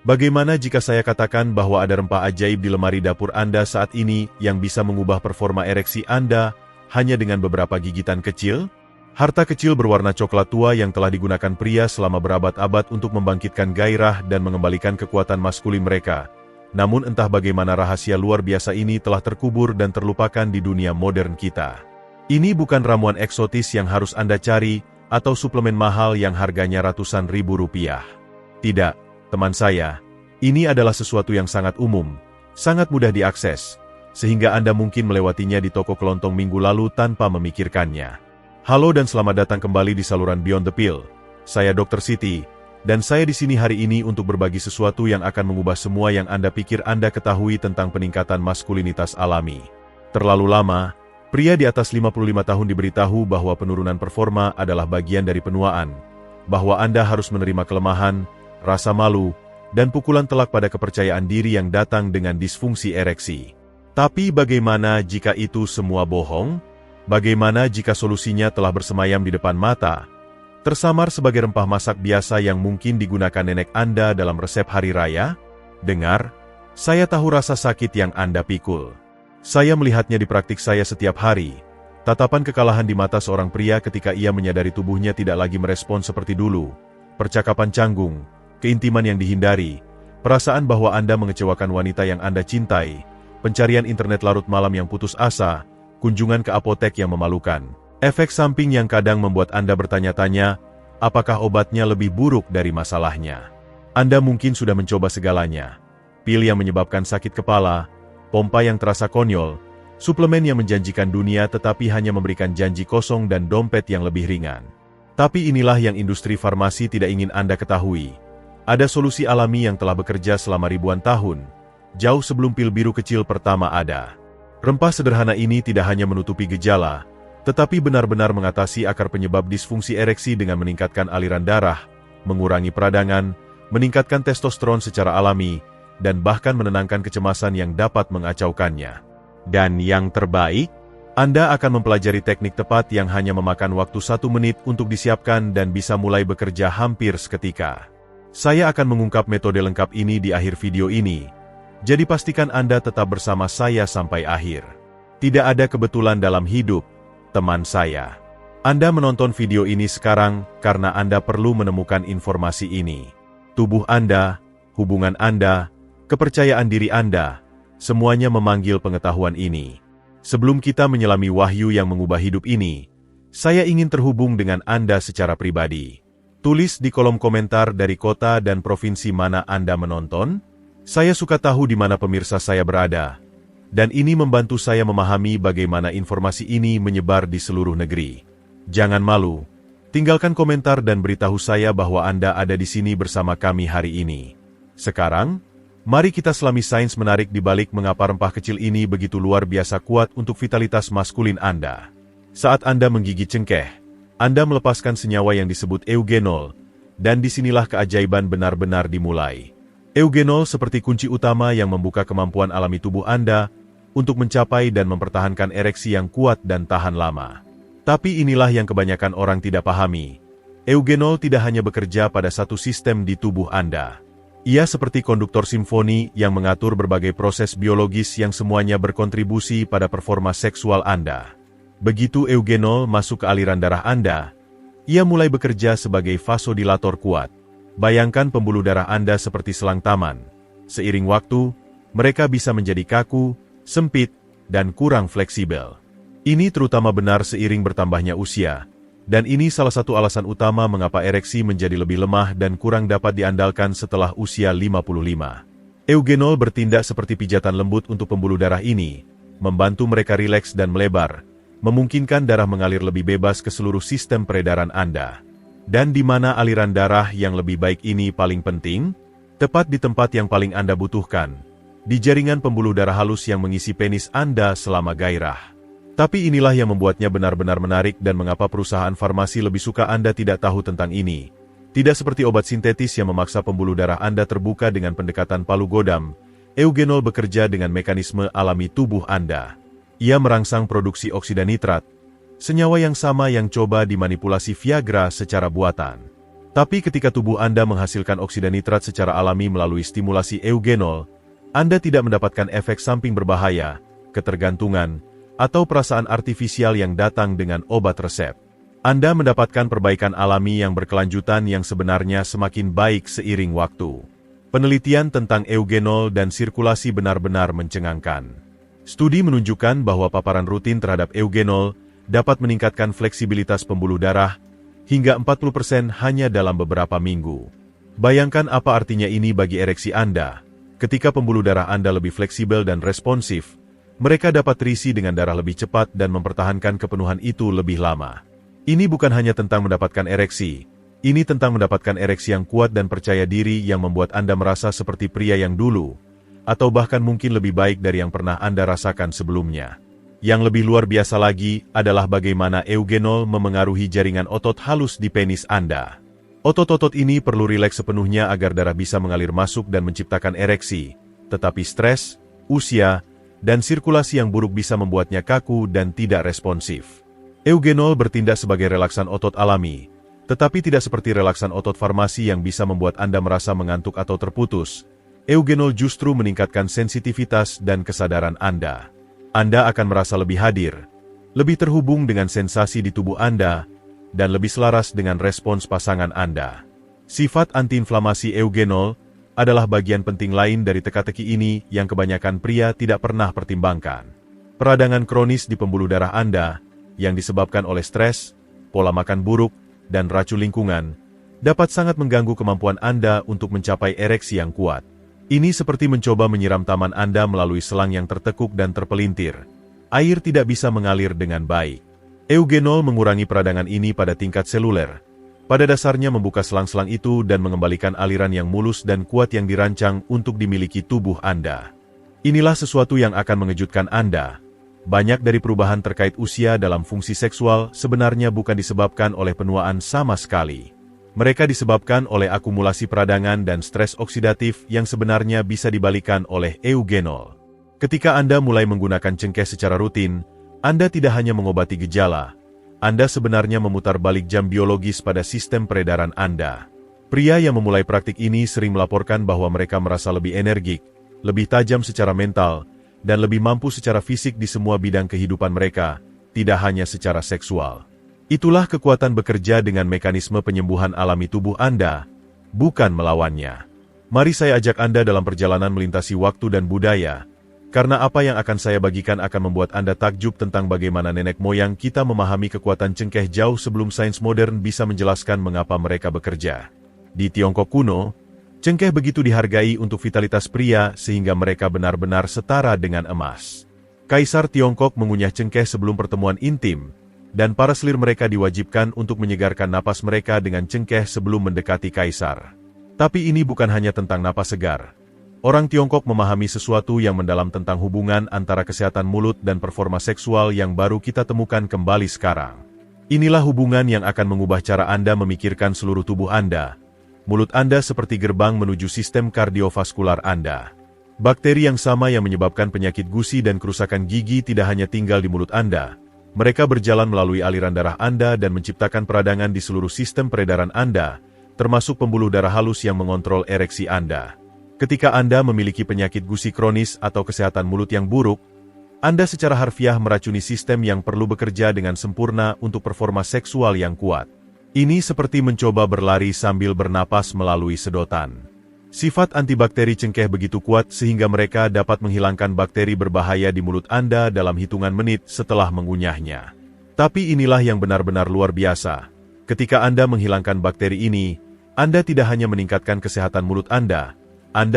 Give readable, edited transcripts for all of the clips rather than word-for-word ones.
Bagaimana jika saya katakan bahwa ada rempah ajaib di lemari dapur Anda saat ini yang bisa mengubah performa ereksi Anda hanya dengan beberapa gigitan kecil? Harta kecil berwarna coklat tua yang telah digunakan pria selama berabad-abad untuk membangkitkan gairah dan mengembalikan kekuatan maskulin mereka. Namun entah bagaimana rahasia luar biasa ini telah terkubur dan terlupakan di dunia modern kita. Ini bukan ramuan eksotis yang harus Anda cari, atau suplemen mahal yang harganya ratusan ribu rupiah. Tidak, teman saya. Ini adalah sesuatu yang sangat umum, sangat mudah diakses, sehingga Anda mungkin melewatinya di toko kelontong minggu lalu tanpa memikirkannya. Halo dan selamat datang kembali di saluran Beyond the Pill. Saya Dr. Siti, dan saya di sini hari ini untuk berbagi sesuatu yang akan mengubah semua yang Anda pikir Anda ketahui tentang peningkatan maskulinitas alami. Terlalu lama, pria di atas 55 tahun diberitahu bahwa penurunan performa adalah bagian dari penuaan, bahwa Anda harus menerima kelemahan, rasa malu, dan pukulan telak pada kepercayaan diri yang datang dengan disfungsi ereksi. Tapi bagaimana jika itu semua bohong? Bagaimana jika solusinya telah bersemayam di depan mata, tersamar sebagai rempah masak biasa yang mungkin digunakan nenek Anda dalam resep hari raya? Dengar, saya tahu rasa sakit yang Anda pikul. Saya melihatnya di praktik saya setiap hari. Tatapan kekalahan di mata seorang pria ketika ia menyadari tubuhnya tidak lagi merespon seperti dulu. Percakapan canggung, keintiman yang dihindari, perasaan bahwa Anda mengecewakan wanita yang Anda cintai, pencarian internet larut malam yang putus asa, kunjungan ke apotek yang memalukan. Efek samping yang kadang membuat Anda bertanya-tanya, apakah obatnya lebih buruk dari masalahnya? Anda mungkin sudah mencoba segalanya. Pil yang menyebabkan sakit kepala, pompa yang terasa konyol, suplemen yang menjanjikan dunia tetapi hanya memberikan janji kosong dan dompet yang lebih ringan. Tapi inilah yang industri farmasi tidak ingin Anda ketahui. Ada solusi alami yang telah bekerja selama ribuan tahun, jauh sebelum pil biru kecil pertama ada. Rempah sederhana ini tidak hanya menutupi gejala, tetapi benar-benar mengatasi akar penyebab disfungsi ereksi dengan meningkatkan aliran darah, mengurangi peradangan, meningkatkan testosteron secara alami, dan bahkan menenangkan kecemasan yang dapat mengacaukannya. Dan yang terbaik, Anda akan mempelajari teknik tepat yang hanya memakan waktu 1 menit untuk disiapkan dan bisa mulai bekerja hampir seketika. Saya akan mengungkap metode lengkap ini di akhir video ini, jadi pastikan Anda tetap bersama saya sampai akhir. Tidak ada kebetulan dalam hidup, teman saya. Anda menonton video ini sekarang karena Anda perlu menemukan informasi ini. Tubuh Anda, hubungan Anda, kepercayaan diri Anda, semuanya memanggil pengetahuan ini. Sebelum kita menyelami wahyu yang mengubah hidup ini, saya ingin terhubung dengan Anda secara pribadi. Tulis di kolom komentar dari kota dan provinsi mana Anda menonton. Saya suka tahu di mana pemirsa saya berada, dan ini membantu saya memahami bagaimana informasi ini menyebar di seluruh negeri. Jangan malu, tinggalkan komentar dan beritahu saya bahwa Anda ada di sini bersama kami hari ini. Sekarang, mari kita selami sains menarik di balik mengapa rempah kecil ini begitu luar biasa kuat untuk vitalitas maskulin Anda. Saat Anda menggigit cengkeh, Anda melepaskan senyawa yang disebut eugenol, dan disinilah keajaiban benar-benar dimulai. Eugenol seperti kunci utama yang membuka kemampuan alami tubuh Anda untuk mencapai dan mempertahankan ereksi yang kuat dan tahan lama. Tapi inilah yang kebanyakan orang tidak pahami. Eugenol tidak hanya bekerja pada satu sistem di tubuh Anda. Ia seperti konduktor simfoni yang mengatur berbagai proses biologis yang semuanya berkontribusi pada performa seksual Anda. Begitu eugenol masuk ke aliran darah Anda, ia mulai bekerja sebagai vasodilator kuat. Bayangkan pembuluh darah Anda seperti selang taman. Seiring waktu, mereka bisa menjadi kaku, sempit, dan kurang fleksibel. Ini terutama benar seiring bertambahnya usia, dan ini salah satu alasan utama mengapa ereksi menjadi lebih lemah dan kurang dapat diandalkan setelah usia 55. Eugenol bertindak seperti pijatan lembut untuk pembuluh darah ini, membantu mereka rileks dan melebar, memungkinkan darah mengalir lebih bebas ke seluruh sistem peredaran Anda. Dan di mana aliran darah yang lebih baik ini paling penting? Tepat di tempat yang paling Anda butuhkan, di jaringan pembuluh darah halus yang mengisi penis Anda selama gairah. Tapi inilah yang membuatnya benar-benar menarik dan mengapa perusahaan farmasi lebih suka Anda tidak tahu tentang ini. Tidak seperti obat sintetis yang memaksa pembuluh darah Anda terbuka dengan pendekatan palu godam, eugenol bekerja dengan mekanisme alami tubuh Anda. Ia merangsang produksi oksida nitrat, senyawa yang sama yang coba dimanipulasi Viagra secara buatan. Tapi ketika tubuh Anda menghasilkan oksida nitrat secara alami melalui stimulasi eugenol, Anda tidak mendapatkan efek samping berbahaya, ketergantungan, atau perasaan artifisial yang datang dengan obat resep. Anda mendapatkan perbaikan alami yang berkelanjutan yang sebenarnya semakin baik seiring waktu. Penelitian tentang eugenol dan sirkulasi benar-benar mencengangkan. Studi menunjukkan bahwa paparan rutin terhadap eugenol dapat meningkatkan fleksibilitas pembuluh darah hingga 40% hanya dalam beberapa minggu. Bayangkan apa artinya ini bagi ereksi Anda. Ketika pembuluh darah Anda lebih fleksibel dan responsif, mereka dapat terisi dengan darah lebih cepat dan mempertahankan kepenuhan itu lebih lama. Ini bukan hanya tentang mendapatkan ereksi, ini tentang mendapatkan ereksi yang kuat dan percaya diri yang membuat Anda merasa seperti pria yang dulu, atau bahkan mungkin lebih baik dari yang pernah Anda rasakan sebelumnya. Yang lebih luar biasa lagi adalah bagaimana eugenol memengaruhi jaringan otot halus di penis Anda. Otot-otot ini perlu rileks sepenuhnya agar darah bisa mengalir masuk dan menciptakan ereksi, tetapi stres, usia, dan sirkulasi yang buruk bisa membuatnya kaku dan tidak responsif. Eugenol bertindak sebagai relaksan otot alami, tetapi tidak seperti relaksan otot farmasi yang bisa membuat Anda merasa mengantuk atau terputus. Eugenol justru meningkatkan sensitivitas dan kesadaran Anda. Anda akan merasa lebih hadir, lebih terhubung dengan sensasi di tubuh Anda, dan lebih selaras dengan respons pasangan Anda. Sifat antiinflamasi eugenol adalah bagian penting lain dari teka-teki ini yang kebanyakan pria tidak pernah pertimbangkan. Peradangan kronis di pembuluh darah Anda, yang disebabkan oleh stres, pola makan buruk, dan racun lingkungan, dapat sangat mengganggu kemampuan Anda untuk mencapai ereksi yang kuat. Ini seperti mencoba menyiram taman Anda melalui selang yang tertekuk dan terpelintir. Air tidak bisa mengalir dengan baik. Eugenol mengurangi peradangan ini pada tingkat seluler. Pada dasarnya membuka selang-selang itu dan mengembalikan aliran yang mulus dan kuat yang dirancang untuk dimiliki tubuh Anda. Inilah sesuatu yang akan mengejutkan Anda. Banyak dari perubahan terkait usia dalam fungsi seksual sebenarnya bukan disebabkan oleh penuaan sama sekali. Mereka disebabkan oleh akumulasi peradangan dan stres oksidatif yang sebenarnya bisa dibalikan oleh eugenol. Ketika Anda mulai menggunakan cengkeh secara rutin, Anda tidak hanya mengobati gejala, Anda sebenarnya memutar balik jam biologis pada sistem peredaran Anda. Pria yang memulai praktik ini sering melaporkan bahwa mereka merasa lebih energik, lebih tajam secara mental, dan lebih mampu secara fisik di semua bidang kehidupan mereka, tidak hanya secara seksual. Itulah kekuatan bekerja dengan mekanisme penyembuhan alami tubuh Anda, bukan melawannya. Mari saya ajak Anda dalam perjalanan melintasi waktu dan budaya, karena apa yang akan saya bagikan akan membuat Anda takjub tentang bagaimana nenek moyang kita memahami kekuatan cengkeh jauh sebelum sains modern bisa menjelaskan mengapa mereka bekerja. Di Tiongkok kuno, cengkeh begitu dihargai untuk vitalitas pria sehingga mereka benar-benar setara dengan emas. Kaisar Tiongkok mengunyah cengkeh sebelum pertemuan intim, dan para selir mereka diwajibkan untuk menyegarkan napas mereka dengan cengkeh sebelum mendekati kaisar. Tapi ini bukan hanya tentang napas segar. Orang Tiongkok memahami sesuatu yang mendalam tentang hubungan antara kesehatan mulut dan performa seksual yang baru kita temukan kembali sekarang. Inilah hubungan yang akan mengubah cara Anda memikirkan seluruh tubuh Anda. Mulut Anda seperti gerbang menuju sistem kardiovaskular Anda. Bakteri yang sama yang menyebabkan penyakit gusi dan kerusakan gigi tidak hanya tinggal di mulut Anda. Mereka berjalan melalui aliran darah Anda dan menciptakan peradangan di seluruh sistem peredaran Anda, termasuk pembuluh darah halus yang mengontrol ereksi Anda. Ketika Anda memiliki penyakit gusi kronis atau kesehatan mulut yang buruk, Anda secara harfiah meracuni sistem yang perlu bekerja dengan sempurna untuk performa seksual yang kuat. Ini seperti mencoba berlari sambil bernapas melalui sedotan. Sifat antibakteri cengkeh begitu kuat sehingga mereka dapat menghilangkan bakteri berbahaya di mulut Anda dalam hitungan menit setelah mengunyahnya. Tapi inilah yang benar-benar luar biasa. Ketika Anda menghilangkan bakteri ini, Anda tidak hanya meningkatkan kesehatan mulut Anda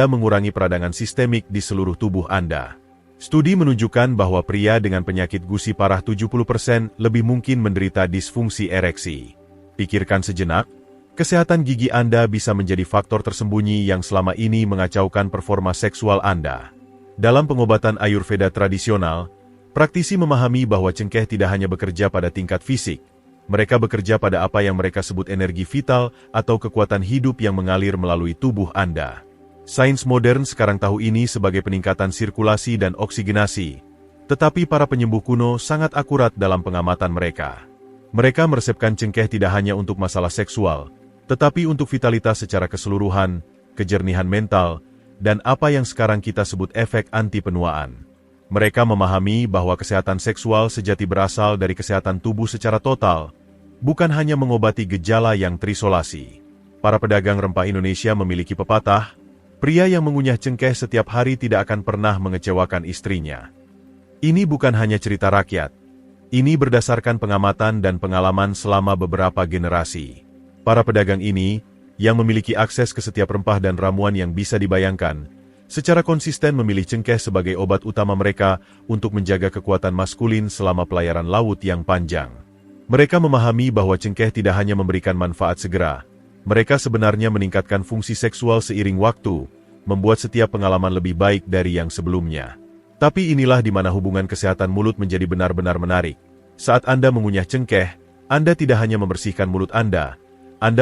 mengurangi peradangan sistemik di seluruh tubuh Anda. Studi menunjukkan bahwa pria dengan penyakit gusi parah 70% lebih mungkin menderita disfungsi ereksi. Pikirkan sejenak. Kesehatan gigi Anda bisa menjadi faktor tersembunyi yang selama ini mengacaukan performa seksual Anda. Dalam pengobatan Ayurveda tradisional, praktisi memahami bahwa cengkeh tidak hanya bekerja pada tingkat fisik, mereka bekerja pada apa yang mereka sebut energi vital atau kekuatan hidup yang mengalir melalui tubuh Anda. Sains modern sekarang tahu ini sebagai peningkatan sirkulasi dan oksigenasi, tetapi para penyembuh kuno sangat akurat dalam pengamatan mereka. Mereka meresepkan cengkeh tidak hanya untuk masalah seksual, Tetapi untuk vitalitas secara keseluruhan, kejernihan mental, dan apa yang sekarang kita sebut efek anti-penuaan. Mereka memahami bahwa kesehatan seksual sejati berasal dari kesehatan tubuh secara total, bukan hanya mengobati gejala yang terisolasi. Para pedagang rempah Indonesia memiliki pepatah, pria yang mengunyah cengkeh setiap hari tidak akan pernah mengecewakan istrinya. Ini bukan hanya cerita rakyat. Ini berdasarkan pengamatan dan pengalaman selama beberapa generasi. Para pedagang ini, yang memiliki akses ke setiap rempah dan ramuan yang bisa dibayangkan, secara konsisten memilih cengkeh sebagai obat utama mereka untuk menjaga kekuatan maskulin selama pelayaran laut yang panjang. Mereka memahami bahwa cengkeh tidak hanya memberikan manfaat segera, mereka sebenarnya meningkatkan fungsi seksual seiring waktu, membuat setiap pengalaman lebih baik dari yang sebelumnya. Tapi inilah di mana hubungan kesehatan mulut menjadi benar-benar menarik. Saat Anda mengunyah cengkeh, Anda tidak hanya membersihkan mulut Anda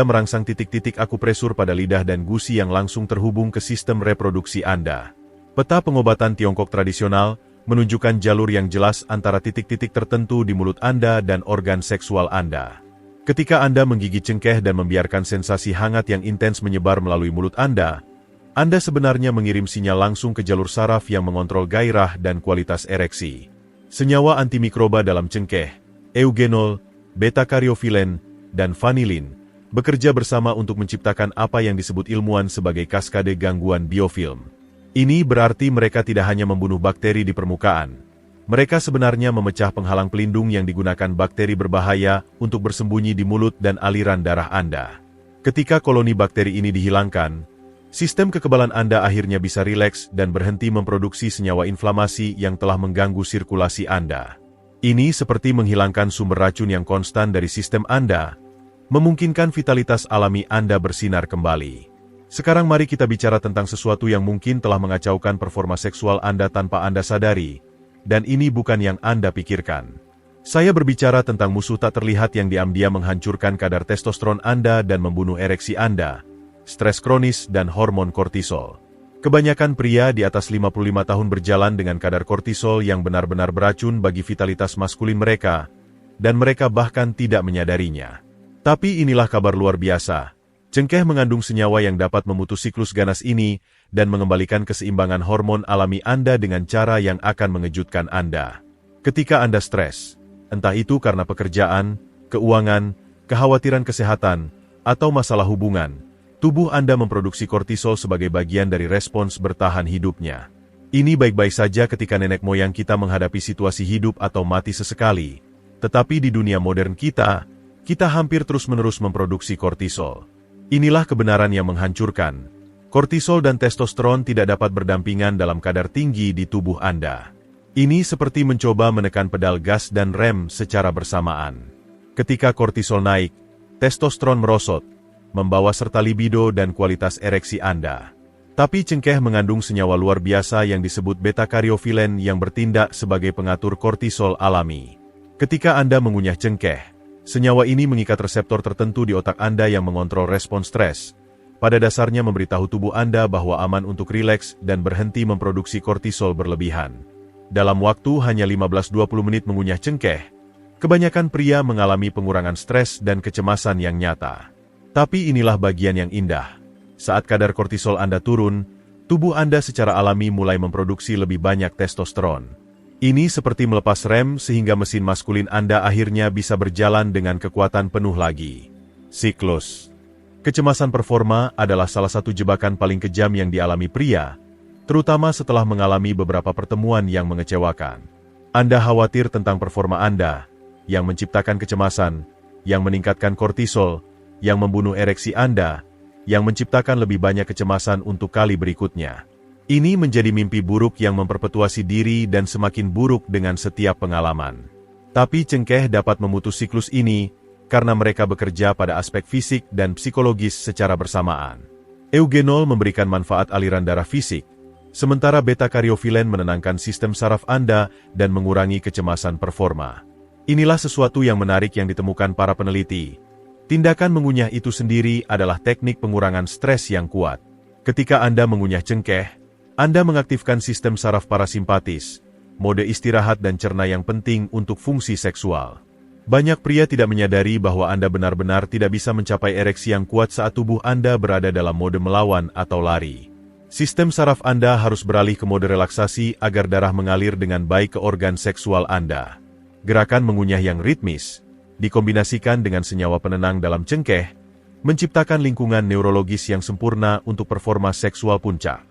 merangsang titik-titik akupresur pada lidah dan gusi yang langsung terhubung ke sistem reproduksi Anda. Peta pengobatan Tiongkok tradisional menunjukkan jalur yang jelas antara titik-titik tertentu di mulut Anda dan organ seksual Anda. Ketika Anda menggigit cengkeh dan membiarkan sensasi hangat yang intens menyebar melalui mulut Anda sebenarnya mengirim sinyal langsung ke jalur saraf yang mengontrol gairah dan kualitas ereksi. Senyawa antimikroba dalam cengkeh, eugenol, beta-karyofilen, dan vanilin, bekerja bersama untuk menciptakan apa yang disebut ilmuwan sebagai kaskade gangguan biofilm. Ini berarti mereka tidak hanya membunuh bakteri di permukaan. Mereka sebenarnya memecah penghalang pelindung yang digunakan bakteri berbahaya untuk bersembunyi di mulut dan aliran darah Anda. Ketika koloni bakteri ini dihilangkan, sistem kekebalan Anda akhirnya bisa rileks dan berhenti memproduksi senyawa inflamasi yang telah mengganggu sirkulasi Anda. Ini seperti menghilangkan sumber racun yang konstan dari sistem Anda, memungkinkan vitalitas alami Anda bersinar kembali. Sekarang mari kita bicara tentang sesuatu yang mungkin telah mengacaukan performa seksual Anda tanpa Anda sadari, dan ini bukan yang Anda pikirkan. Saya berbicara tentang musuh tak terlihat yang diam-diam menghancurkan kadar testosteron Anda dan membunuh ereksi Anda, stres kronis dan hormon kortisol. Kebanyakan pria di atas 55 tahun berjalan dengan kadar kortisol yang benar-benar beracun bagi vitalitas maskulin mereka, dan mereka bahkan tidak menyadarinya. Tapi inilah kabar luar biasa. Cengkeh mengandung senyawa yang dapat memutus siklus ganas ini dan mengembalikan keseimbangan hormon alami Anda dengan cara yang akan mengejutkan Anda. Ketika Anda stres, entah itu karena pekerjaan, keuangan, kekhawatiran kesehatan, atau masalah hubungan, tubuh Anda memproduksi kortisol sebagai bagian dari respons bertahan hidupnya. Ini baik-baik saja ketika nenek moyang kita menghadapi situasi hidup atau mati sesekali. Tetapi di dunia modern kita hampir terus-menerus memproduksi kortisol. Inilah kebenaran yang menghancurkan. Kortisol dan testosteron tidak dapat berdampingan dalam kadar tinggi di tubuh Anda. Ini seperti mencoba menekan pedal gas dan rem secara bersamaan. Ketika kortisol naik, testosteron merosot, membawa serta libido dan kualitas ereksi Anda. Tapi cengkeh mengandung senyawa luar biasa yang disebut beta-karyofilen yang bertindak sebagai pengatur kortisol alami. Ketika Anda mengunyah cengkeh, senyawa ini mengikat reseptor tertentu di otak Anda yang mengontrol respon stres. Pada dasarnya memberitahu tubuh Anda bahwa aman untuk rileks dan berhenti memproduksi kortisol berlebihan. Dalam waktu hanya 15-20 menit mengunyah cengkeh, kebanyakan pria mengalami pengurangan stres dan kecemasan yang nyata. Tapi inilah bagian yang indah. Saat kadar kortisol Anda turun, tubuh Anda secara alami mulai memproduksi lebih banyak testosteron. Ini seperti melepas rem sehingga mesin maskulin Anda akhirnya bisa berjalan dengan kekuatan penuh lagi. Siklus. Kecemasan performa adalah salah satu jebakan paling kejam yang dialami pria, terutama setelah mengalami beberapa pertemuan yang mengecewakan. Anda khawatir tentang performa Anda, yang menciptakan kecemasan, yang meningkatkan kortisol, yang membunuh ereksi Anda, yang menciptakan lebih banyak kecemasan untuk kali berikutnya. Ini menjadi mimpi buruk yang memperpetuasi diri dan semakin buruk dengan setiap pengalaman. Tapi cengkeh dapat memutus siklus ini, karena mereka bekerja pada aspek fisik dan psikologis secara bersamaan. Eugenol memberikan manfaat aliran darah fisik, sementara beta-karyofilen menenangkan sistem saraf Anda dan mengurangi kecemasan performa. Inilah sesuatu yang menarik yang ditemukan para peneliti. Tindakan mengunyah itu sendiri adalah teknik pengurangan stres yang kuat. Ketika Anda mengunyah cengkeh, Anda mengaktifkan sistem saraf parasimpatis, mode istirahat dan cerna yang penting untuk fungsi seksual. Banyak pria tidak menyadari bahwa Anda benar-benar tidak bisa mencapai ereksi yang kuat saat tubuh Anda berada dalam mode melawan atau lari. Sistem saraf Anda harus beralih ke mode relaksasi agar darah mengalir dengan baik ke organ seksual Anda. Gerakan mengunyah yang ritmis, dikombinasikan dengan senyawa penenang dalam cengkeh, menciptakan lingkungan neurologis yang sempurna untuk performa seksual puncak.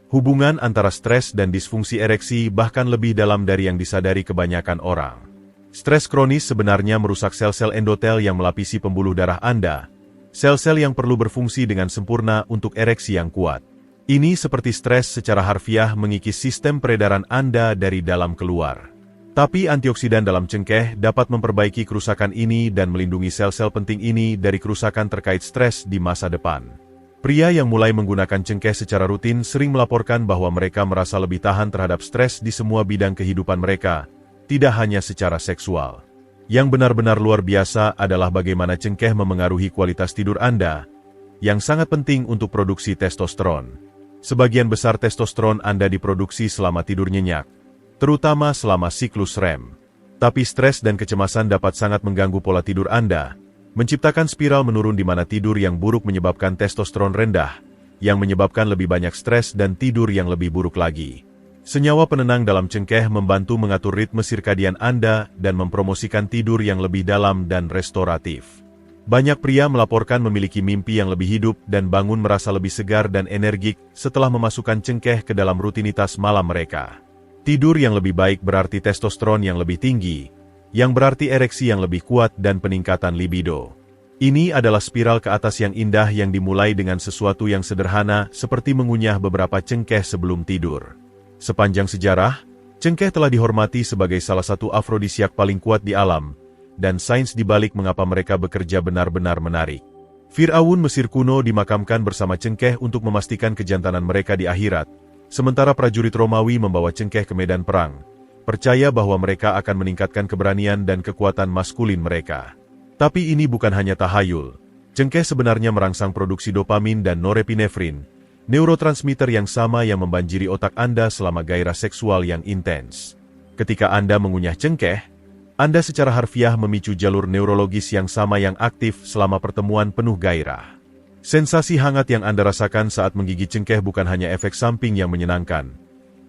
Hubungan antara stres dan disfungsi ereksi bahkan lebih dalam dari yang disadari kebanyakan orang. Stres kronis sebenarnya merusak sel-sel endotel yang melapisi pembuluh darah Anda, sel-sel yang perlu berfungsi dengan sempurna untuk ereksi yang kuat. Ini seperti stres secara harfiah mengikis sistem peredaran Anda dari dalam keluar. Tapi antioksidan dalam cengkeh dapat memperbaiki kerusakan ini dan melindungi sel-sel penting ini dari kerusakan terkait stres di masa depan. Pria yang mulai menggunakan cengkeh secara rutin sering melaporkan bahwa mereka merasa lebih tahan terhadap stres di semua bidang kehidupan mereka, tidak hanya secara seksual. Yang benar-benar luar biasa adalah bagaimana cengkeh memengaruhi kualitas tidur Anda, yang sangat penting untuk produksi testosteron. Sebagian besar testosteron Anda diproduksi selama tidur nyenyak, terutama selama siklus REM. Tapi stres dan kecemasan dapat sangat mengganggu pola tidur Anda, menciptakan spiral menurun di mana tidur yang buruk menyebabkan testosteron rendah, yang menyebabkan lebih banyak stres dan tidur yang lebih buruk lagi. Senyawa penenang dalam cengkeh membantu mengatur ritme sirkadian Anda dan mempromosikan tidur yang lebih dalam dan restoratif. Banyak pria melaporkan memiliki mimpi yang lebih hidup dan bangun merasa lebih segar dan energik setelah memasukkan cengkeh ke dalam rutinitas malam mereka. Tidur yang lebih baik berarti testosteron yang lebih tinggi, yang berarti ereksi yang lebih kuat dan peningkatan libido. Ini adalah spiral ke atas yang indah yang dimulai dengan sesuatu yang sederhana seperti mengunyah beberapa cengkeh sebelum tidur. Sepanjang sejarah, cengkeh telah dihormati sebagai salah satu afrodisiak paling kuat di alam, dan sains dibalik mengapa mereka bekerja benar-benar menarik. Firaun Mesir kuno dimakamkan bersama cengkeh untuk memastikan kejantanan mereka di akhirat, sementara prajurit Romawi membawa cengkeh ke medan perang, percaya bahwa mereka akan meningkatkan keberanian dan kekuatan maskulin mereka. Tapi ini bukan hanya tahayul. Cengkeh sebenarnya merangsang produksi dopamin dan norepinefrin, neurotransmitter yang sama yang membanjiri otak Anda selama gairah seksual yang intens. Ketika Anda mengunyah cengkeh, Anda secara harfiah memicu jalur neurologis yang sama yang aktif selama pertemuan penuh gairah. Sensasi hangat yang Anda rasakan saat menggigit cengkeh bukan hanya efek samping yang menyenangkan.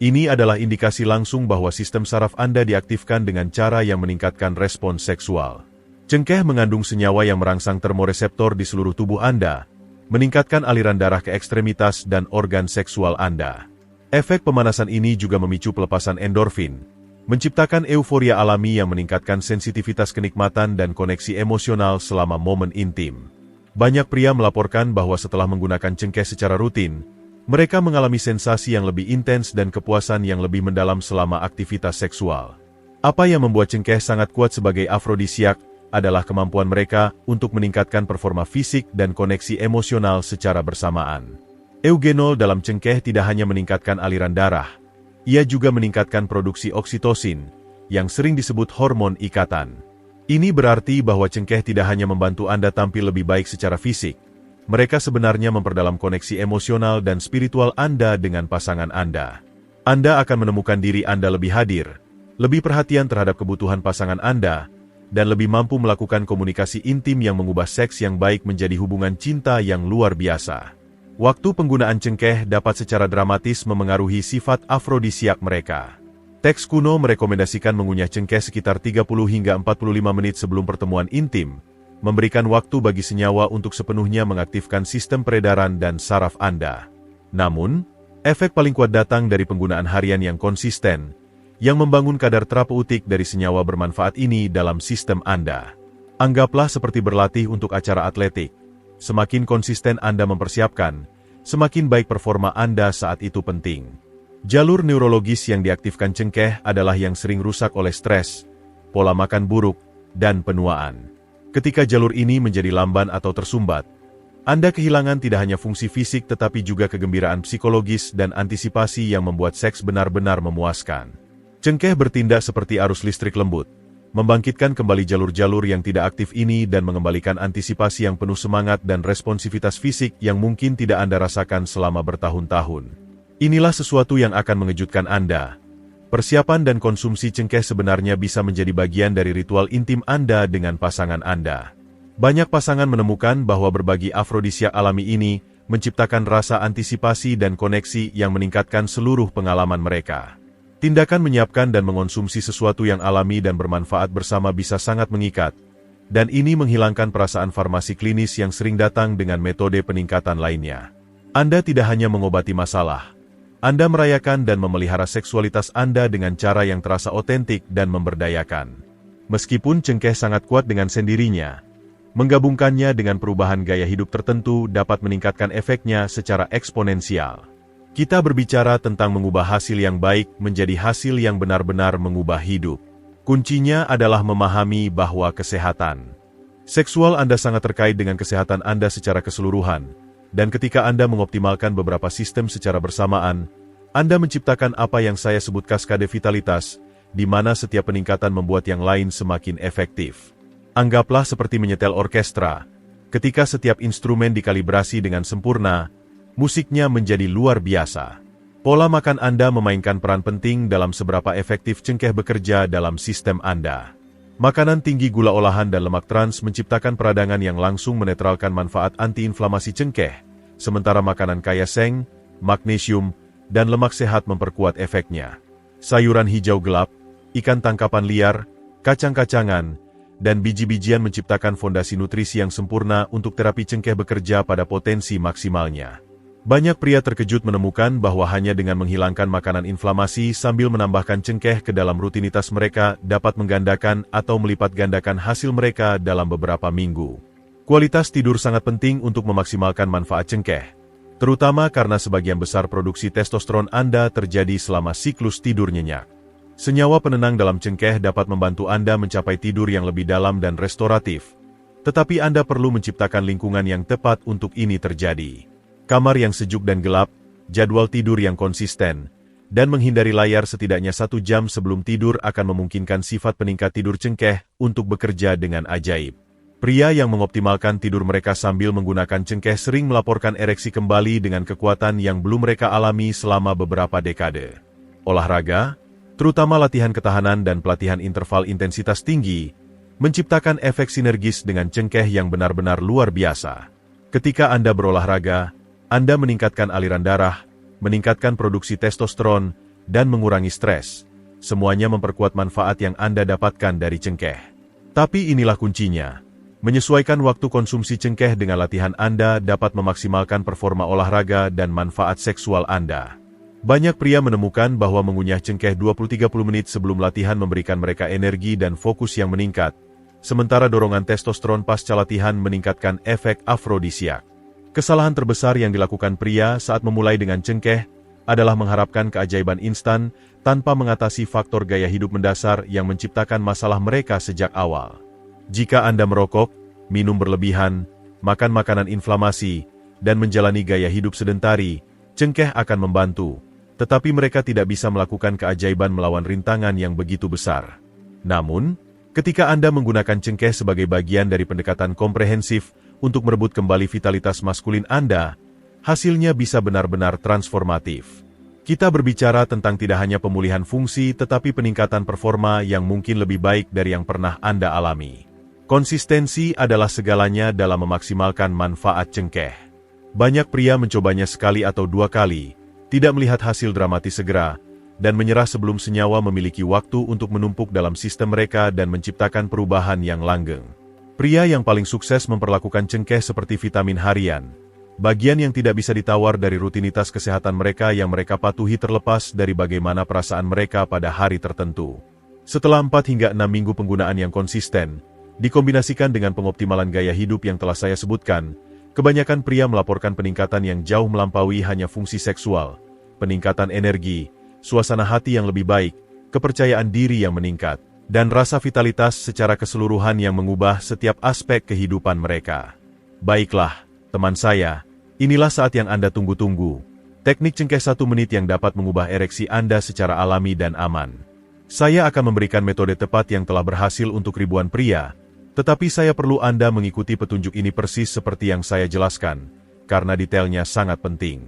Ini adalah indikasi langsung bahwa sistem saraf Anda diaktifkan dengan cara yang meningkatkan respons seksual. Cengkeh mengandung senyawa yang merangsang termoreseptor di seluruh tubuh Anda, meningkatkan aliran darah ke ekstremitas dan organ seksual Anda. Efek pemanasan ini juga memicu pelepasan endorfin, menciptakan euforia alami yang meningkatkan sensitivitas kenikmatan dan koneksi emosional selama momen intim. Banyak pria melaporkan bahwa setelah menggunakan cengkeh secara rutin, mereka mengalami sensasi yang lebih intens dan kepuasan yang lebih mendalam selama aktivitas seksual. Apa yang membuat cengkeh sangat kuat sebagai afrodisiak adalah kemampuan mereka untuk meningkatkan performa fisik dan koneksi emosional secara bersamaan. Eugenol dalam cengkeh tidak hanya meningkatkan aliran darah, ia juga meningkatkan produksi oksitosin, yang sering disebut hormon ikatan. Ini berarti bahwa cengkeh tidak hanya membantu Anda tampil lebih baik secara fisik, mereka sebenarnya memperdalam koneksi emosional dan spiritual Anda dengan pasangan Anda. Anda akan menemukan diri Anda lebih hadir, lebih perhatian terhadap kebutuhan pasangan Anda, dan lebih mampu melakukan komunikasi intim yang mengubah seks yang baik menjadi hubungan cinta yang luar biasa. Waktu penggunaan cengkeh dapat secara dramatis memengaruhi sifat afrodisiak mereka. Teks kuno merekomendasikan mengunyah cengkeh sekitar 30 hingga 45 menit sebelum pertemuan intim, memberikan waktu bagi senyawa untuk sepenuhnya mengaktifkan sistem peredaran dan saraf Anda. Namun, efek paling kuat datang dari penggunaan harian yang konsisten, yang membangun kadar terapeutik dari senyawa bermanfaat ini dalam sistem Anda. Anggaplah seperti berlatih untuk acara atletik. Semakin konsisten Anda mempersiapkan, semakin baik performa Anda saat itu penting. Jalur neurologis yang diaktifkan cengkeh adalah yang sering rusak oleh stres, pola makan buruk, dan penuaan. Ketika jalur ini menjadi lamban atau tersumbat, Anda kehilangan tidak hanya fungsi fisik tetapi juga kegembiraan psikologis dan antisipasi yang membuat seks benar-benar memuaskan. Cengkeh bertindak seperti arus listrik lembut, membangkitkan kembali jalur-jalur yang tidak aktif ini dan mengembalikan antisipasi yang penuh semangat dan responsivitas fisik yang mungkin tidak Anda rasakan selama bertahun-tahun. Inilah sesuatu yang akan mengejutkan Anda. Persiapan dan konsumsi cengkeh sebenarnya bisa menjadi bagian dari ritual intim Anda dengan pasangan Anda. Banyak pasangan menemukan bahwa berbagi afrodisiak alami ini menciptakan rasa antisipasi dan koneksi yang meningkatkan seluruh pengalaman mereka. Tindakan menyiapkan dan mengonsumsi sesuatu yang alami dan bermanfaat bersama bisa sangat mengikat, dan ini menghilangkan perasaan farmasi klinis yang sering datang dengan metode peningkatan lainnya. Anda tidak hanya mengobati masalah, Anda merayakan dan memelihara seksualitas Anda dengan cara yang terasa otentik dan memberdayakan. Meskipun cengkeh sangat kuat dengan sendirinya, menggabungkannya dengan perubahan gaya hidup tertentu dapat meningkatkan efeknya secara eksponensial. Kita berbicara tentang mengubah hasil yang baik menjadi hasil yang benar-benar mengubah hidup. Kuncinya adalah memahami bahwa kesehatan seksual Anda sangat terkait dengan kesehatan Anda secara keseluruhan, dan ketika Anda mengoptimalkan beberapa sistem secara bersamaan, Anda menciptakan apa yang saya sebut kaskade vitalitas, di mana setiap peningkatan membuat yang lain semakin efektif. Anggaplah seperti menyetel orkestra. Ketika setiap instrumen dikalibrasi dengan sempurna, musiknya menjadi luar biasa. Pola makan Anda memainkan peran penting dalam seberapa efektif cengkeh bekerja dalam sistem Anda. Makanan tinggi gula olahan dan lemak trans menciptakan peradangan yang langsung menetralkan manfaat antiinflamasi cengkeh, sementara makanan kaya seng, magnesium, dan lemak sehat memperkuat efeknya. Sayuran hijau gelap, ikan tangkapan liar, kacang-kacangan, dan biji-bijian menciptakan fondasi nutrisi yang sempurna untuk terapi cengkeh bekerja pada potensi maksimalnya. Banyak pria terkejut menemukan bahwa hanya dengan menghilangkan makanan inflamasi sambil menambahkan cengkeh ke dalam rutinitas mereka dapat menggandakan atau melipat gandakan hasil mereka dalam beberapa minggu. Kualitas tidur sangat penting untuk memaksimalkan manfaat cengkeh, terutama karena sebagian besar produksi testosteron Anda terjadi selama siklus tidur nyenyak. Senyawa penenang dalam cengkeh dapat membantu Anda mencapai tidur yang lebih dalam dan restoratif, tetapi Anda perlu menciptakan lingkungan yang tepat untuk ini terjadi. Kamar yang sejuk dan gelap, jadwal tidur yang konsisten, dan menghindari layar setidaknya 1 jam sebelum tidur akan memungkinkan sifat peningkat tidur cengkeh untuk bekerja dengan ajaib. Pria yang mengoptimalkan tidur mereka sambil menggunakan cengkeh sering melaporkan ereksi kembali dengan kekuatan yang belum mereka alami selama beberapa dekade. Olahraga, terutama latihan ketahanan dan pelatihan interval intensitas tinggi, menciptakan efek sinergis dengan cengkeh yang benar-benar luar biasa. Ketika Anda berolahraga, Anda meningkatkan aliran darah, meningkatkan produksi testosteron, dan mengurangi stres. Semuanya memperkuat manfaat yang Anda dapatkan dari cengkeh. Tapi inilah kuncinya. Menyesuaikan waktu konsumsi cengkeh dengan latihan Anda dapat memaksimalkan performa olahraga dan manfaat seksual Anda. Banyak pria menemukan bahwa mengunyah cengkeh 20-30 menit sebelum latihan memberikan mereka energi dan fokus yang meningkat, sementara dorongan testosteron pasca latihan meningkatkan efek afrodisiak. Kesalahan terbesar yang dilakukan pria saat memulai dengan cengkeh adalah mengharapkan keajaiban instan tanpa mengatasi faktor gaya hidup mendasar yang menciptakan masalah mereka sejak awal. Jika Anda merokok, minum berlebihan, makan makanan inflamasi, dan menjalani gaya hidup sedentari, cengkeh akan membantu, tetapi mereka tidak bisa melakukan keajaiban melawan rintangan yang begitu besar. Namun, ketika Anda menggunakan cengkeh sebagai bagian dari pendekatan komprehensif untuk merebut kembali vitalitas maskulin Anda, hasilnya bisa benar-benar transformatif. Kita berbicara tentang tidak hanya pemulihan fungsi tetapi peningkatan performa yang mungkin lebih baik dari yang pernah Anda alami. Konsistensi adalah segalanya dalam memaksimalkan manfaat cengkeh. Banyak pria mencobanya sekali atau 2 kali, tidak melihat hasil dramatis segera, dan menyerah sebelum senyawa memiliki waktu untuk menumpuk dalam sistem mereka dan menciptakan perubahan yang langgeng. Pria yang paling sukses memperlakukan cengkeh seperti vitamin harian, bagian yang tidak bisa ditawar dari rutinitas kesehatan mereka yang mereka patuhi terlepas dari bagaimana perasaan mereka pada hari tertentu. Setelah 4 hingga 6 minggu penggunaan yang konsisten, dikombinasikan dengan pengoptimalan gaya hidup yang telah saya sebutkan, kebanyakan pria melaporkan peningkatan yang jauh melampaui hanya fungsi seksual, peningkatan energi, suasana hati yang lebih baik, kepercayaan diri yang meningkat, dan rasa vitalitas secara keseluruhan yang mengubah setiap aspek kehidupan mereka. Baiklah, teman saya, inilah saat yang Anda tunggu-tunggu. Teknik cengkeh 1 menit yang dapat mengubah ereksi Anda secara alami dan aman. Saya akan memberikan metode tepat yang telah berhasil untuk ribuan pria, tetapi saya perlu Anda mengikuti petunjuk ini persis seperti yang saya jelaskan, karena detailnya sangat penting.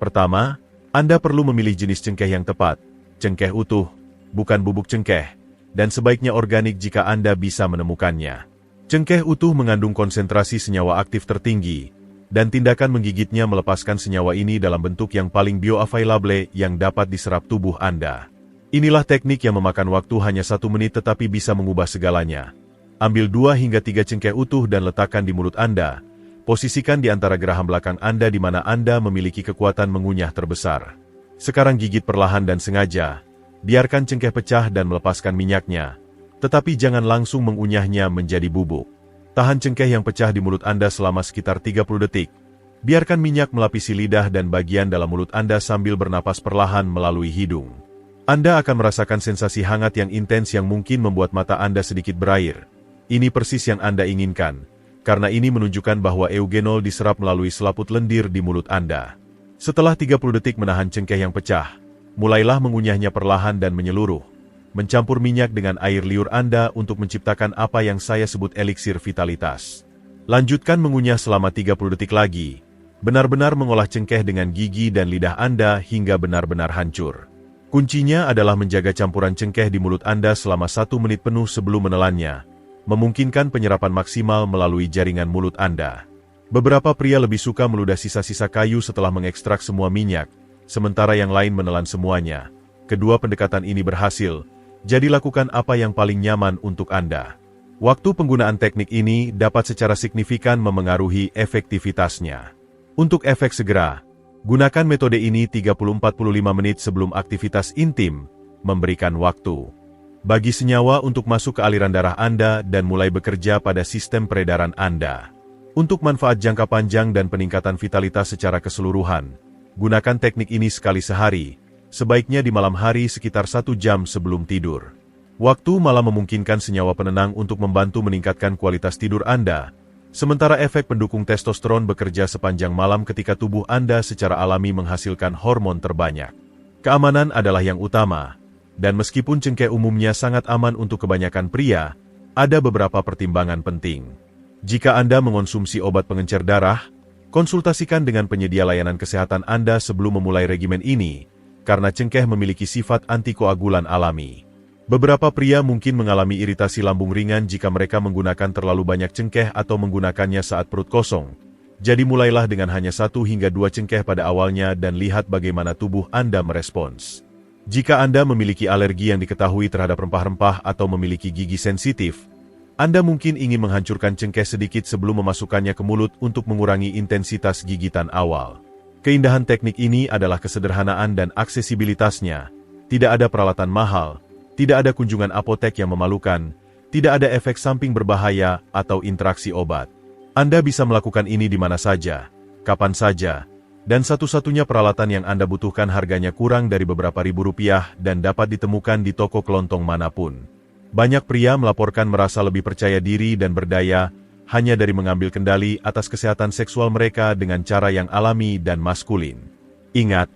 Pertama, Anda perlu memilih jenis cengkeh yang tepat, cengkeh utuh, bukan bubuk cengkeh, dan sebaiknya organik jika Anda bisa menemukannya. Cengkeh utuh mengandung konsentrasi senyawa aktif tertinggi, dan tindakan menggigitnya melepaskan senyawa ini dalam bentuk yang paling bioavailable yang dapat diserap tubuh Anda. Inilah teknik yang memakan waktu hanya 1 menit tetapi bisa mengubah segalanya. Ambil 2 hingga 3 cengkeh utuh dan letakkan di mulut Anda. Posisikan di antara geraham belakang Anda di mana Anda memiliki kekuatan mengunyah terbesar. Sekarang gigit perlahan dan sengaja. Biarkan cengkeh pecah dan melepaskan minyaknya. Tetapi jangan langsung mengunyahnya menjadi bubuk. Tahan cengkeh yang pecah di mulut Anda selama sekitar 30 detik. Biarkan minyak melapisi lidah dan bagian dalam mulut Anda sambil bernapas perlahan melalui hidung. Anda akan merasakan sensasi hangat yang intens yang mungkin membuat mata Anda sedikit berair. Ini persis yang Anda inginkan, karena ini menunjukkan bahwa eugenol diserap melalui selaput lendir di mulut Anda. Setelah 30 detik menahan cengkeh yang pecah, mulailah mengunyahnya perlahan dan menyeluruh. Mencampur minyak dengan air liur Anda untuk menciptakan apa yang saya sebut eliksir vitalitas. Lanjutkan mengunyah selama 30 detik lagi. Benar-benar mengolah cengkeh dengan gigi dan lidah Anda hingga benar-benar hancur. Kuncinya adalah menjaga campuran cengkeh di mulut Anda selama 1 menit penuh sebelum menelannya, memungkinkan penyerapan maksimal melalui jaringan mulut Anda. Beberapa pria lebih suka meludah sisa-sisa kayu setelah mengekstrak semua minyak, sementara yang lain menelan semuanya. Kedua pendekatan ini berhasil. Jadi lakukan apa yang paling nyaman untuk Anda. Waktu penggunaan teknik ini dapat secara signifikan memengaruhi efektivitasnya. Untuk efek segera, gunakan metode ini 30-45 menit sebelum aktivitas intim, memberikan waktu bagi senyawa untuk masuk ke aliran darah Anda dan mulai bekerja pada sistem peredaran Anda. Untuk manfaat jangka panjang dan peningkatan vitalitas secara keseluruhan, gunakan teknik ini sekali sehari. Sebaiknya di malam hari sekitar 1 jam sebelum tidur. Waktu malam memungkinkan senyawa penenang untuk membantu meningkatkan kualitas tidur Anda, sementara efek pendukung testosteron bekerja sepanjang malam ketika tubuh Anda secara alami menghasilkan hormon terbanyak. Keamanan adalah yang utama, dan meskipun cengkeh umumnya sangat aman untuk kebanyakan pria, ada beberapa pertimbangan penting. Jika Anda mengonsumsi obat pengencer darah, konsultasikan dengan penyedia layanan kesehatan Anda sebelum memulai regimen ini, karena cengkeh memiliki sifat antikoagulan alami. Beberapa pria mungkin mengalami iritasi lambung ringan jika mereka menggunakan terlalu banyak cengkeh atau menggunakannya saat perut kosong. Jadi mulailah dengan hanya 1 hingga 2 cengkeh pada awalnya dan lihat bagaimana tubuh Anda merespons. Jika Anda memiliki alergi yang diketahui terhadap rempah-rempah atau memiliki gigi sensitif, Anda mungkin ingin menghancurkan cengkeh sedikit sebelum memasukkannya ke mulut untuk mengurangi intensitas gigitan awal. Keindahan teknik ini adalah kesederhanaan dan aksesibilitasnya. Tidak ada peralatan mahal, tidak ada kunjungan apotek yang memalukan, tidak ada efek samping berbahaya atau interaksi obat. Anda bisa melakukan ini di mana saja, kapan saja, dan satu-satunya peralatan yang Anda butuhkan harganya kurang dari beberapa ribu rupiah dan dapat ditemukan di toko kelontong manapun. Banyak pria melaporkan merasa lebih percaya diri dan berdaya hanya dari mengambil kendali atas kesehatan seksual mereka dengan cara yang alami dan maskulin. Ingat,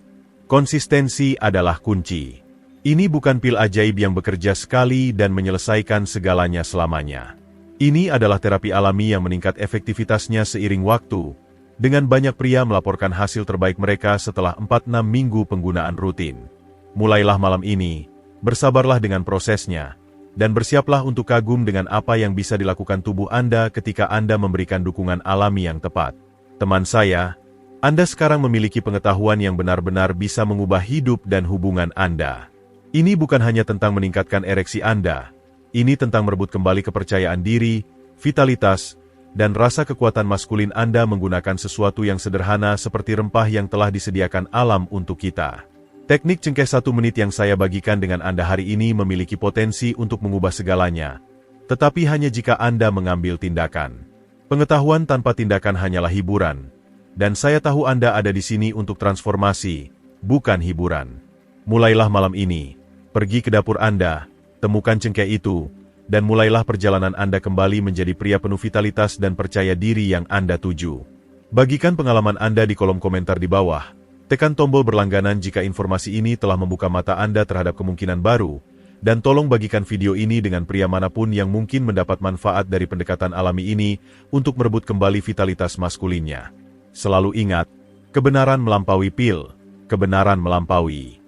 konsistensi adalah kunci. Ini bukan pil ajaib yang bekerja sekali dan menyelesaikan segalanya selamanya. Ini adalah terapi alami yang meningkat efektivitasnya seiring waktu, dengan banyak pria melaporkan hasil terbaik mereka setelah 4-6 minggu penggunaan rutin. Mulailah malam ini, bersabarlah dengan prosesnya, dan bersiaplah untuk kagum dengan apa yang bisa dilakukan tubuh Anda ketika Anda memberikan dukungan alami yang tepat. Teman saya, Anda sekarang memiliki pengetahuan yang benar-benar bisa mengubah hidup dan hubungan Anda. Ini bukan hanya tentang meningkatkan ereksi Anda, ini tentang merebut kembali kepercayaan diri, vitalitas, dan rasa kekuatan maskulin Anda menggunakan sesuatu yang sederhana seperti rempah yang telah disediakan alam untuk kita. Teknik cengkeh 1 menit yang saya bagikan dengan Anda hari ini memiliki potensi untuk mengubah segalanya, tetapi hanya jika Anda mengambil tindakan. Pengetahuan tanpa tindakan hanyalah hiburan, dan saya tahu Anda ada di sini untuk transformasi, bukan hiburan. Mulailah malam ini, pergi ke dapur Anda, temukan cengkeh itu, dan mulailah perjalanan Anda kembali menjadi pria penuh vitalitas dan percaya diri yang Anda tuju. Bagikan pengalaman Anda di kolom komentar di bawah. Tekan tombol berlangganan jika informasi ini telah membuka mata Anda terhadap kemungkinan baru, dan tolong bagikan video ini dengan pria manapun yang mungkin mendapat manfaat dari pendekatan alami ini untuk merebut kembali vitalitas maskulinnya. Selalu ingat, kebenaran melampaui pil, kebenaran melampaui